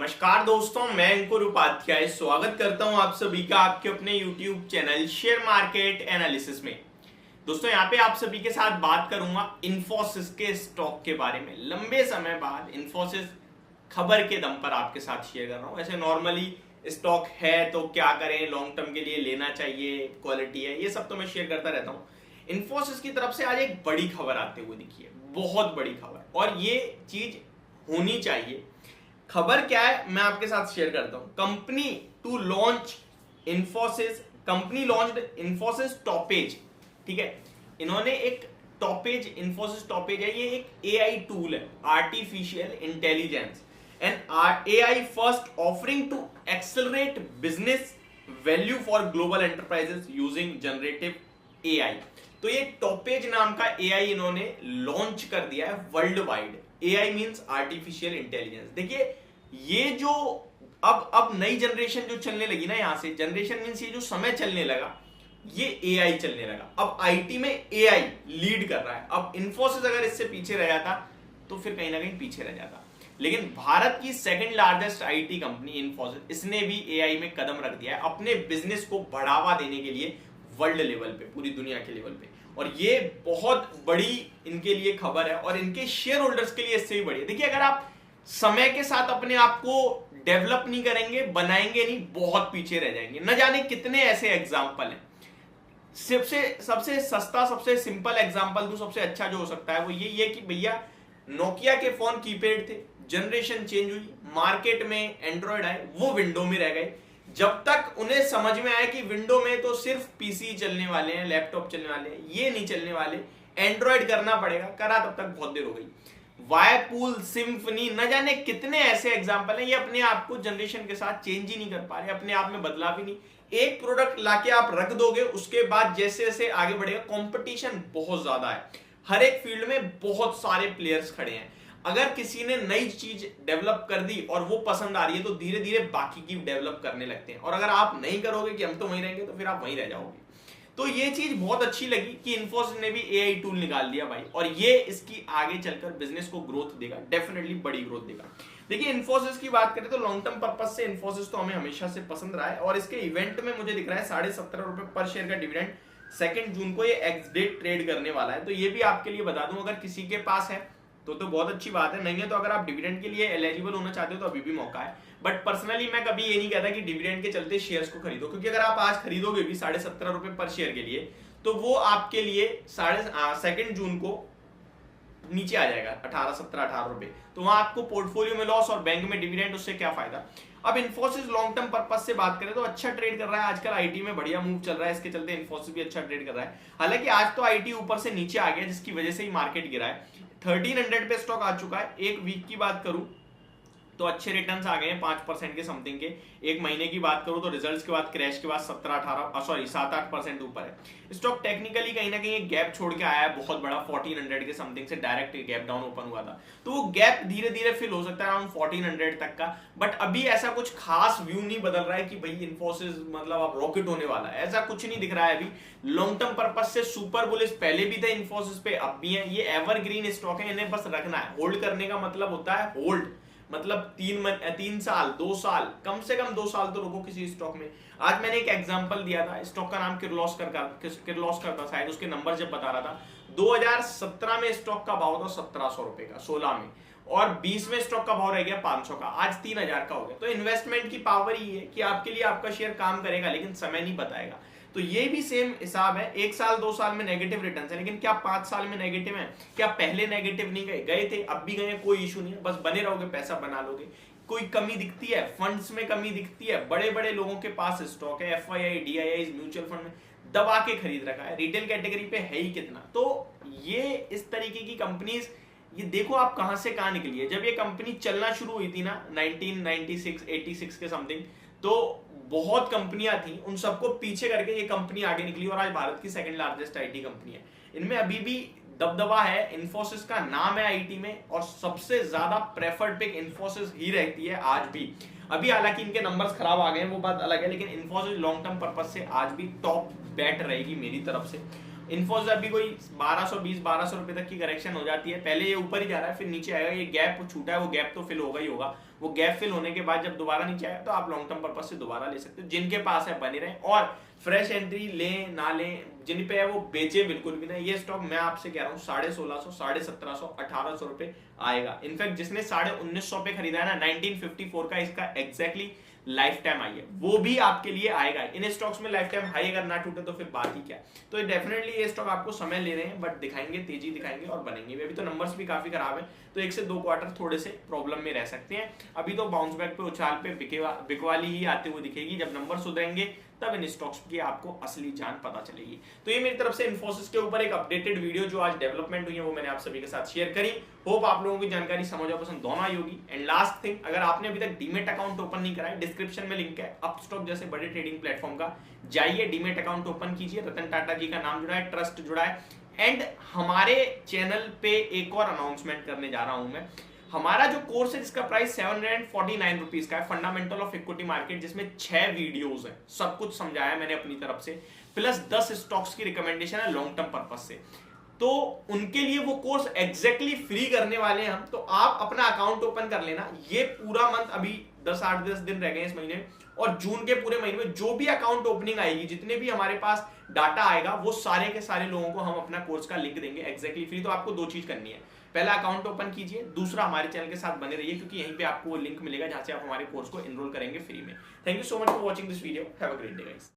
नमस्कार दोस्तों, मैं अंकुर उपाध्याय स्वागत करता हूं आप सभी का आपके अपने YouTube channel share market analysis में। दोस्तों यहाँ पे आप सभी के साथ बात करूंगा इन्फोसिस के स्टॉक के बारे में। लंबे समय बाद इन्फोसिस खबर के दम पर आपके साथ शेयर कर रहा हूं। ऐसे नॉर्मली स्टॉक है तो क्या करें, लॉन्ग टर्म के लिए लेना चाहिए, क्वालिटी है, ये सब तो मैं शेयर करता रहता हूँ। इन्फोसिस की तरफ से आज एक बड़ी खबर आते हुए दिखी है, बहुत बड़ी खबर, और ये चीज होनी चाहिए। खबर क्या है मैं आपके साथ शेयर करता हूं। Company to launch Infosys, company launched Infosys Topaz. ठीक है, इन्होंने एक टॉपेज, इन्फोसिस टॉपेज है, ये एक एआई टूल है, artificial intelligence and AI first offering to accelerate business value for global enterprises using generative AI. तो ये टॉपेज नाम का एआई इन्होंने लॉन्च कर दिया है world wide. AI means artificial intelligence. देखिए ये जो अब नई जनरेशन जो चलने लगी ना, यहां से जनरेशन मींस ये जो समय चलने लगा, ये एआई चलने लगा। अब आईटी में एआई लीड कर रहा है। अब इन्फोसिस अगर इससे पीछे रह जाता तो फिर कहीं ना कहीं पीछे रह जाता। लेकिन भारत की second largest IT company Infosys, इसने भी एआई में कदम रख दिया है अपने बिजनेस को बढ़ावा देने के लिए वर्ल्ड लेवल पे, पूरी दुनिया के लेवल पे। और ये बहुत बड़ी इनके लिए खबर है और इनके शेयर होल्डर्स के लिए इससे भी बड़ी है। देखिए अगर आप समय के साथ अपने आप को डेवलप नहीं करेंगे, बनाएंगे नहीं, बहुत पीछे रह जाएंगे। न जाने कितने ऐसे एग्जाम्पल हैं। सबसे सस्ता, सबसे सिंपल एग्जाम्पल दूं, सबसे अच्छा जो हो सकता है वो यही है कि भैया नोकिया के फोन कीपैड थे, जनरेशन चेंज हुई, मार्केट में एंड्रॉयड आए, वो विंडो में रह गए। जब तक उन्हें समझ में आया कि विंडो में तो सिर्फ पीसी चलने वाले हैं, लैपटॉप चलने वाले हैं, ये नहीं चलने वाले, एंड्रॉयड करना पड़ेगा, करा, तब तक बहुत देर हो गई। वायरपूल, सिम्फनी, न जाने कितने ऐसे एग्जाम्पल हैं। ये अपने आप को जनरेशन के साथ चेंज ही नहीं कर पा रहे, अपने आप में बदलाव ही नहीं। एक प्रोडक्ट लाके आप रख दोगे, उसके बाद जैसे जैसे आगे बढ़ेगा, कंपटीशन बहुत ज्यादा है, हर एक फील्ड में बहुत सारे प्लेयर्स खड़े हैं। अगर किसी ने नई चीज डेवलप कर दी और वो पसंद आ रही है तो धीरे धीरे बाकी की डेवलप करने लगते हैं। और अगर आप नहीं करोगे कि हम तो वहीं रहेंगे, तो फिर आप वहीं रह जाओगे। तो ये चीज बहुत अच्छी लगी कि इन्फोसिस ने भी एआई टूल निकाल दिया भाई, और ये इसकी आगे चलकर बिजनेस को ग्रोथ देगा, डेफिनेटली बड़ी ग्रोथ देगा। देखिए इन्फोसिस की बात करें तो लॉन्ग टर्म पर्पज से इन्फोसिस तो हमें हमेशा से पसंद रहा है। और इसके इवेंट में मुझे दिख रहा है 17.5 रुपए पर शेयर का डिविडेंड 2 जून को ये एक्स डेट ट्रेड करने वाला है। तो ये भी आपके लिए बता दूं, अगर किसी के पास है तो बहुत अच्छी बात है, नहीं है तो अगर आप डिविडेंड के लिए एलिजिबल होना चाहते हो तो अभी भी मौका है। बट पर्सनली मैं कभी ये नहीं कहता कि डिविडेंड के चलते शेयर्स को खरीदो, क्योंकि अगर आप आज खरीदोगे भी 17.5 रुपए पर शेयर के लिए, तो वो आपके लिए 2 जून को नीचे आ जाएगा 18 रुपए। तो वहां आपको पोर्टफोलियो में लॉस और बैंक में डिविडेंड, उससे क्या फायदा। अब इन्फोसिस लॉन्ग टर्म पर्पज से बात करें तो अच्छा ट्रेड कर रहा है आजकल, आईटी में बढ़िया मूव चल रहा है, इसके चलते इन्फोसिस भी अच्छा ट्रेड कर रहा है। हालांकि आज तो आईटी ऊपर से नीचे आ गया, जिसकी वजह से ही मार्केट गिरा है। 1300 पे स्टॉक आ चुका है। एक वीक की बात करूं तो अच्छे रिटर्न्स आ गए हैं 5% के समथिंग के। एक महीने की बात करूं तो रिजल्ट्स के बाद, क्रैश के बाद 7-8% ऊपर है। स्टॉक टेक्निकली कहीं ना कहीं एक गैप छोड़ के आया है बहुत बड़ा, 1400 के समथिंग से डायरेक्ट गैप डाउन ओपन हुआ था। तो वो गैप धीरे धीरे फिल हो सकता है अराउंड 1400 तक का। बट अभी ऐसा कुछ खास व्यू नहीं बदल रहा है कि भाई इन्फोसिस मतलब अब रॉकेट होने वाला है, ऐसा कुछ नहीं दिख रहा है अभी। लॉन्ग टर्म पर्पज से सुपर बुलिश पहले भी थे इन्फोसिस पे, अब भी है। ये एवरग्रीन स्टॉक है, इन्हें बस रखना है। होल्ड करने का मतलब होता है होल्ड, मतलब 3 साल 2 साल, कम से कम 2 साल तो रुको किसी स्टॉक में। आज मैंने एक एग्जांपल दिया था, स्टॉक का नाम किर्लोस्कर था शायद, उसके नंबर जब बता रहा था 2017 में स्टॉक का भाव था 1700 रुपए का, 16 में, और 20 में स्टॉक का भाव रह गया 500 का, आज 3000 का हो गया। तो इन्वेस्टमेंट की पावर ही है कि आपके लिए आपका शेयर काम करेगा लेकिन समय नहीं बताएगा। तो ये भी सेम हिसाब है। 1 साल 2 साल में नेगेटिव रिटर्न्स है, लेकिन क्या 5 साल में नेगेटिव है? क्या पहले नेगेटिव नहीं गए थे, अब भी गए, कोई इशू नहीं है, बस बने रहोगे, पैसा बना लोगे। कोई कमी दिखती है फंड्स में, कमी दिखती है, बड़े बड़े लोगों के पास स्टॉक है, एफआईआई, डीआईआई, म्यूचुअल फंड में दबा के खरीद रखा है, रिटेल कैटेगरी पे है ही कितना। तो ये इस तरीके की कंपनीज, ये देखो आप कहां से कहां निकली है। जब ये कंपनी चलना शुरू हुई थी ना 1996 86 के समथिंग, तो बहुत कंपनियां थी, उन सबको पीछे करके ये कंपनी आगे निकली और आज भारत की सेकंड लार्जेस्ट आईटी कंपनी है। इनमें अभी भी दबदबा है, इन्फोसिस का नाम है आईटी में, और सबसे ज्यादा प्रेफर्ड पिक इन्फोसिस ही रहती है आज भी। अभी हालांकि इनके नंबर्स खराब आ गए हैं, वो बात अलग है, लेकिन इन्फोसिस लॉन्ग टर्म पर्पज से आज भी टॉप बैट रहेगी मेरी तरफ से। इन्फोसिस अभी कोई 1220-1200 रुपए तक की करेक्शन हो जाती है, पहले ये ऊपर ही जा रहा है, फिर नीचे आएगा। ये गैप छूटा है, वो गैप तो फिल होगा ही होगा। वो गैप फिल होने के बाद जब दोबारा नीचे आया तो आप लॉन्ग टर्म पर्पज से दोबारा ले सकते हो। जिनके पास है बने रहे, और फ्रेश एंट्री लें ना लें, जिन पे है वो बेचे बिल्कुल भी नहीं। ये स्टॉक मैं आपसे कह रहा हूँ 1650, 1750, 1800 रुपए आएगा। इनफैक्ट जिसने 1950 पे खरीदा है ना, 1954 का इसका एग्जैक्टली लाइफ टाइम हाई है, वो भी आपके लिए आएगा। इन स्टॉक्स में लाइफ टाइम हाई अगर ना टूटे तो फिर बात ही क्या। तो डेफिनेटली ये स्टॉक आपको समय ले रहे हैं, बट दिखाएंगे, तेजी दिखाएंगे और बनेंगे। अभी तो नंबर्स भी काफी खराब है, तो 1 से 2 क्वार्टर थोड़े से प्रॉब्लम में रह सकते हैं। अभी तो बाउंस बैक पे, उछाल पे बिकवाली ही आते हुए दिखेगी। जब नंबर सुधरेंगे तब इन स्टॉक्स की आपको असली जान पता चलेगी। तो ये मेरी तरफ से इन्फोसिस के ऊपर एक अपडेटेड वीडियो जो आज डेवलपमेंट हुई है वो मैंने आप सभी के साथ शेयर करी। होप आप लोगों की जानकारी समझ और पसंद दोनों आई होगी। एंड लास्ट थिंग, अगर आपने अभी तक डीमेट अकाउंट ओपन नहीं करा है, डिस्क्रिप्शन में लिंक है अपस्टॉक जैसे बड़े ट्रेडिंग प्लेटफॉर्म का, जाइए डीमेट अकाउंट ओपन कीजिए। रतन टाटा जी का नाम जुड़ा है, ट्रस्ट जुड़ा है। एंड हमारे चैनल पे एक और अनाउंसमेंट करने जा रहा हूं मैं। हमारा जो कोर्स है जिसका प्राइस 749 रुपीज का है, फंडामेंटल ऑफ इक्विटी मार्केट, जिसमें 6 वीडियोस हैं, सब कुछ समझाया मैंने अपनी तरफ से, प्लस 10 स्टॉक्स की रिकमेंडेशन है लॉन्ग टर्म पर्पस से। तो उनके लिए वो कोर्स एग्जैक्टली फ्री करने वाले हैं हम। तो आप अपना अकाउंट ओपन कर लेना। ये पूरा मंथ, अभी 10 दिन रह गए इस महीने, और जून के पूरे महीने में जो भी अकाउंट ओपनिंग आएगी, जितने भी हमारे पास डाटा आएगा, वो सारे के सारे लोगों को हम अपना कोर्स का लिंक देंगे एग्जैक्टली फ्री। तो आपको 2 चीज करनी है, पहला अकाउंट ओपन कीजिए, दूसरा हमारे चैनल के साथ बने रहिए, क्योंकि यहीं पे आपको वो लिंक मिलेगा जहां से आप हमारे कोर्स को एनरोल करेंगे फ्री में। Thank you so much for watching this video. Have a great day guys.